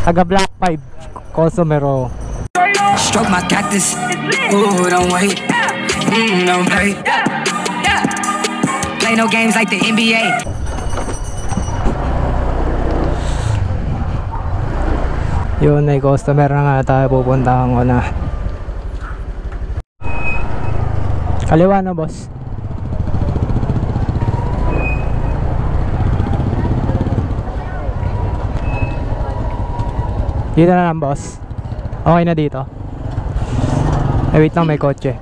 Taga Black 5 customer oh. Stroke my cactus. Ooh, don't wait. Don't play. Play no games like the NBA. Yun, may customer na nga tayo, pupuntahan ko na. Kaliwa na boss. Dito na lang boss. Okay na dito. Wait lang, may kotse.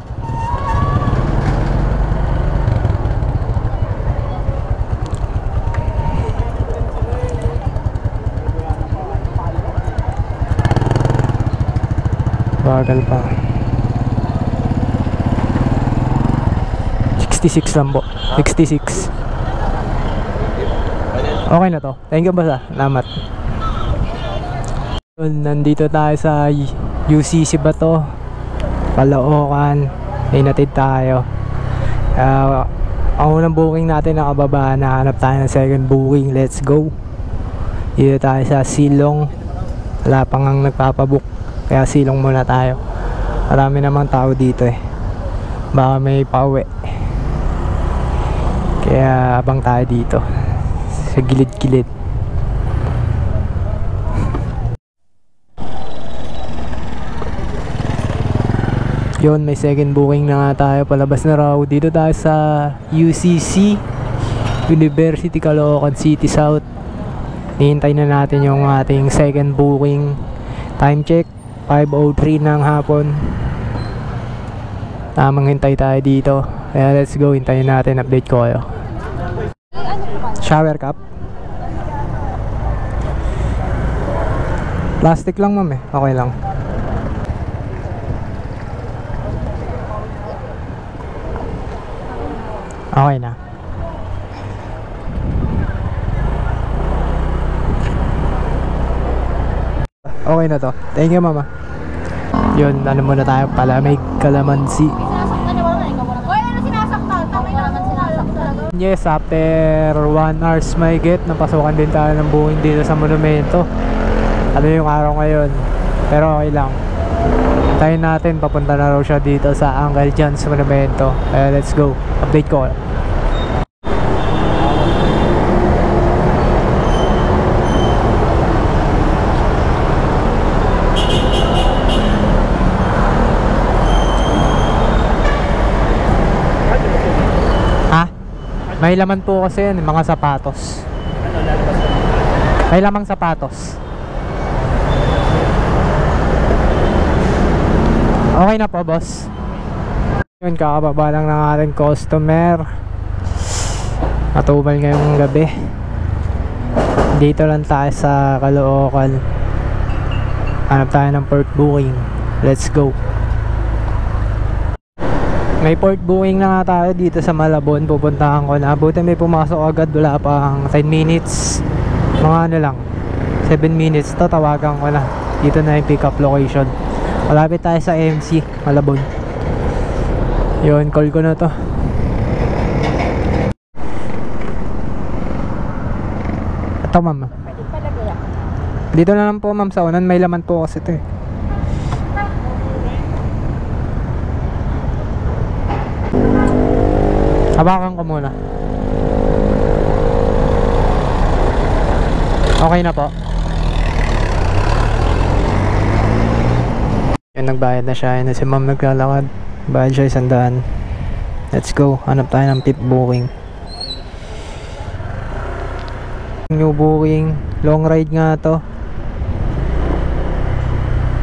Bagal pa. 66 lang po. 66. Okay na to. Thank you boss ah. Salamat. Nandito tayo sa UCC ba to? Caloocan. Inatid tayo. Ang unang booking natin nakababa. Nahanap tayo ng second booking. Let's go. Dito tayo sa Silong. Wala pang ang nagpapabook. Kaya Silong muna tayo. Marami namang tao dito eh. Baka may pauwi. Kaya abang tayo dito. Sa gilid-gilid. Yun, may second booking na nga tayo. Palabas na raw. Dito tayo sa UCC University Caloocan City South. Hihintay na natin yung ating second booking. Time check 5:03 ng hapon. Tamang hintay tayo dito. Kaya let's go, hintayin natin. Update ko kayo. Shower cup. Plastic lang ma'am eh. Okay lang. Okay na. Okay na to. Thank you mama. Yun, ano muna tayo pala. May kalamansi. Yes, after 1 hours may get, napasukan din tayo ng buhing dito sa monumento. Ano yung araw ngayon? Pero okay lang. Tayo natin, papunta na raw siya dito sa Uncle John's monumento. Kaya let's go. Update ko. May laman po kasi yan, mga sapatos. May lamang sapatos. Okay na po boss. Yun, kakababa lang ng ating customer. Matubal ngayong gabi. Dito lang tayo sa Caloocan. Hanap tayo ng port booking. Let's go. May port booking na nga tayo dito sa Malabon. Pupuntahan ko na. Buti may pumasok agad. Wala pang 10 minutes. Mga ano lang 7 minutes to, tawagan ko na. Dito na yung pick up location. Malapit tayo sa MC Malabon. Yun, call ko na to. Ito ma'am. Dito na lang po ma'am sa unan. May laman po kasi ito eh. Habakan ko muna. Okay na po. Yan, nagbayad na siya. Yan, si ma'am naglalakad. Bayad siya 100. Let's go. Hanap tayo ng pit booking. New booking. Long ride nga to.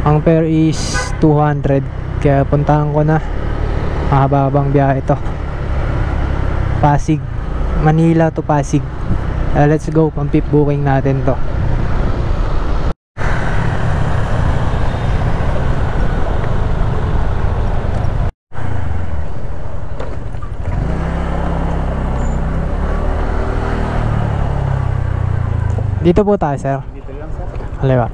Ang fare is 200. Kaya puntahan ko na. Mahaba-habang biyahe ito. Pasig, Manila to Pasig. Let's go, pang-pip booking natin to. Dito po tayo sir. Dito lang sir. Kaliwa.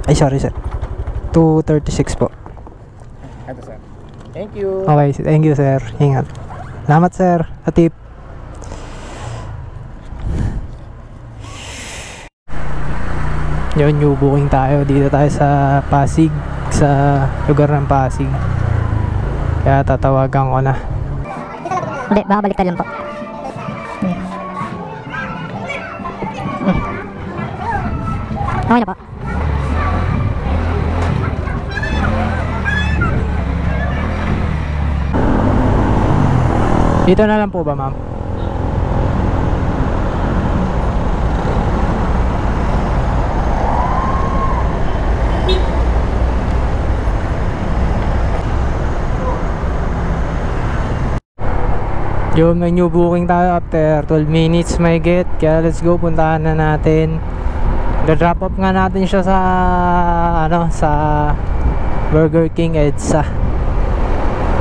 Ay, sorry sir. 236 po. Ito sir. Thank you. Okay, thank you sir. Ingat. Salamat sir. Atip. Yun, new booking tayo. Dito tayo sa Pasig. Sa lugar ng Pasig. Kaya tatawagan ko na. Hindi, baka baliktad lang po. Okay na po. Dito na lang po ba, ma'am? Yung may new booking tayo after 12 minutes may get. Kaya let's go, puntahan na natin. Drop off nga natin siya sa sa Burger King EDSA.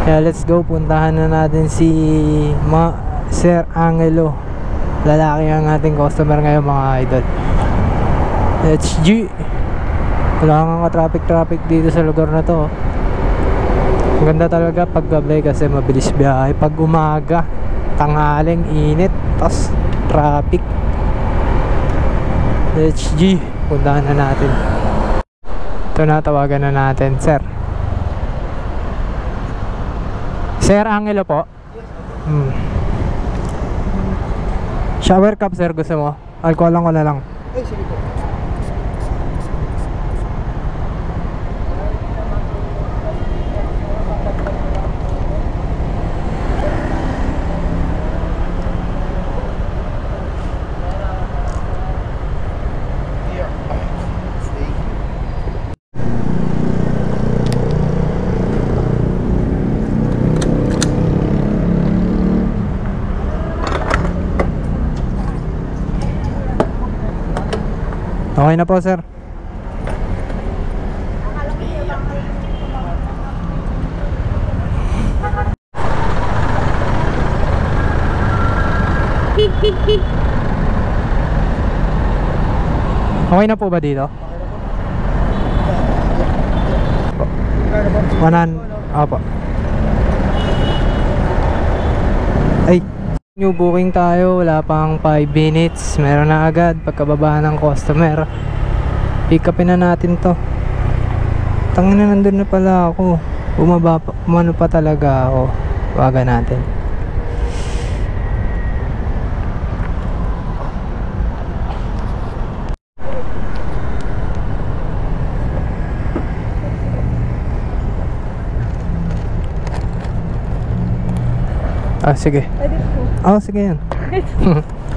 Kaya let's go, puntahan na natin si Sir Angelo. Lalaki ang ating customer ngayon, mga idol. Let's G. Wala nga traffic dito sa lugar na to. Ang ganda talaga pag gabi kasi mabilis biyahe. Pag umaga, tanghaling init, tas traffic. Let's G. Puntahan na natin. Ito na, tawagan na natin. Sir Angelo po. Shower cup sir, gusto mo? Alcohol lang ko na lang. Ay, sige po. Okay na po sir. Okay na po ba dito? Opo. Ay, new booking tayo, wala pang 5 minutes. Meron na agad pagkababa ng customer. Pick upin na natin to. Tangina, nandun na pala ako. Umano pa talaga ako. Waga natin. Sige. Sige yan.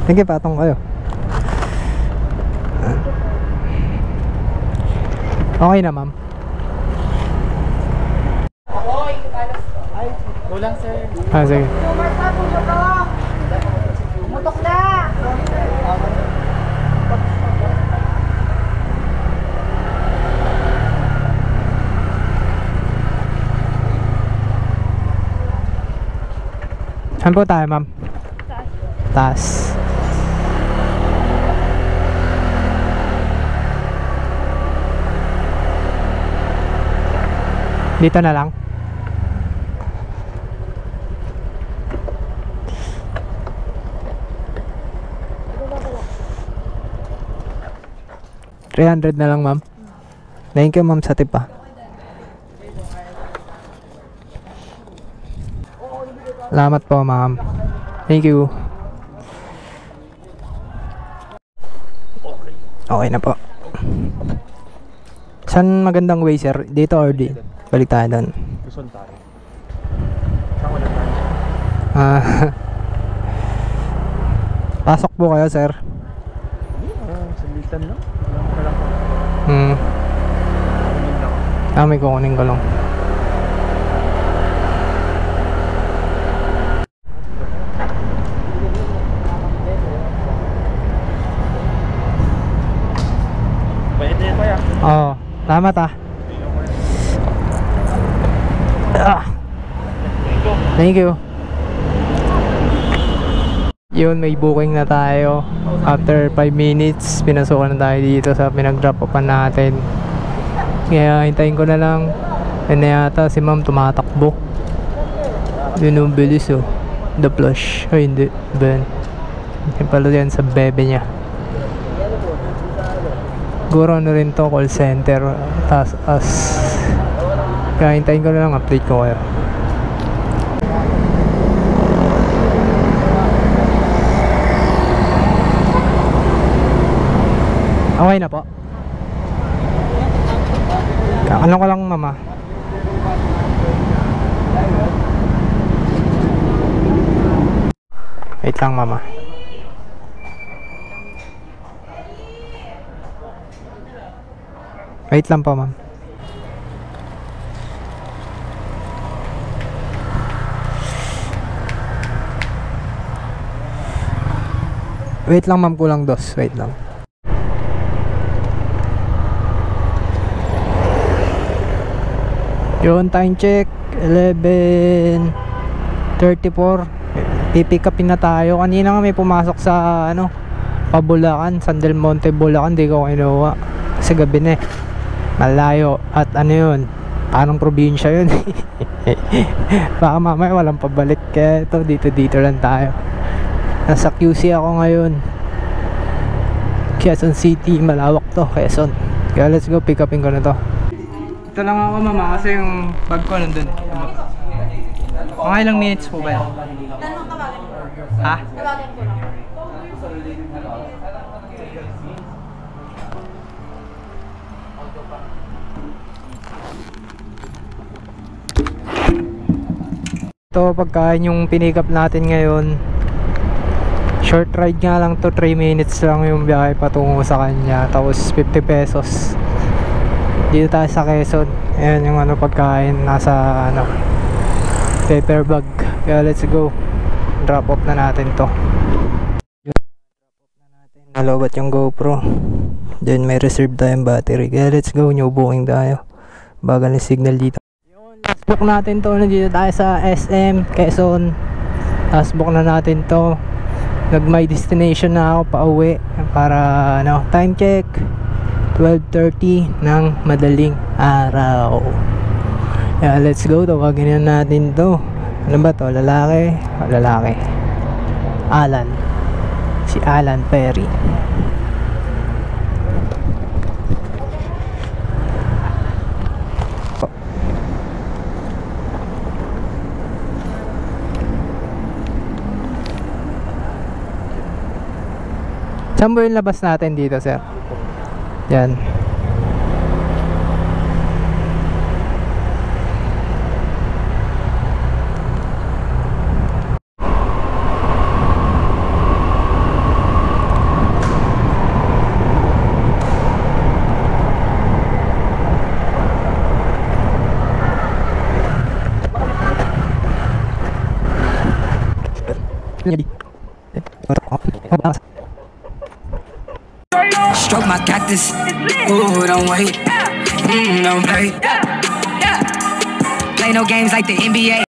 Sige, patong kayo. Okay na, ma'am. Kulang sir. Sige. Mutok na! Saan po tayo, ma'am? Taas. Dito na lang. $300 na lang, ma'am. Thank you, ma'am, sa tip pa. Salamat po, ma'am. Thank you. Okay na po. Saan magandang way, sir? Dito or di? Balik tayo doon. Luzon tayo. Saan wala tayo? Pasok po kayo, sir. Saglitan lang. Wala ko. May kukunin ko lang. Pwede yan kaya? Oo. Salamat Thank you. Yun, may booking na tayo. After 5 minutes, pinasukan na tayo dito sa pinag-drop upan natin. Kaya hintayin ko na lang. And yata si ma'am tumatakbo. Yun ang bilis oh. The flush. Ay hindi. Ben. Yung pala yan sa bebe niya. Siguro ano rin to, call center. Taas as. Kaya hintayin ko na lang, update ko kayo. Okay na po. Ano ko lang mama. Wait lang mama. Wait lang po ma'am. Wait lang ma'am, kulang dos. Wait lang. Yun, time check 11:34. Pipick upin na tayo. Kanina nga may pumasok sa ano, Pabulacan, San Del Monte, Bulacan. Di ko kinuha kasi gabi na eh. Malayo. At ano yun, parang probinsya yun. Baka mamaya walang pabalik. Kaya ito, dito lang tayo. Nasa QC ako ngayon. Quezon City, malawak to, Quezon. Kaya let's go, pick upin ko na to. Ito lang ako mama kasi yung bag ko nandun. Mga ilang minutes po ba yan? Ha? Ito pagkain yung pinick up natin ngayon. Short ride nga lang to, 3 minutes lang yung biyahe patungo sa kanya. Tapos 50 pesos. Dito tayo sa Quezon. Ayan yung ano pagkain, nasa ano paper bag. Kaya let's go, drop off na natin to. Nalobat yung GoPro. Then may reserve tayong battery. Kaya let's go, new booking tayo. Bagal yung signal dito. Last book natin to. Nandito tayo sa SM Quezon. Last book na natin to. Nag my destination na ako pa uwi. Para ano, time check 12:30 ng madaling araw. Yeah, let's go. Tawagin na natin to. Ano ba to? Lalaki? Lalaki. Alan. Si Alan Perry. Saan ba yung labas natin dito, sir? Yan. Stroke my cactus. Ooh, don't wait. Don't play. Play no games like the NBA.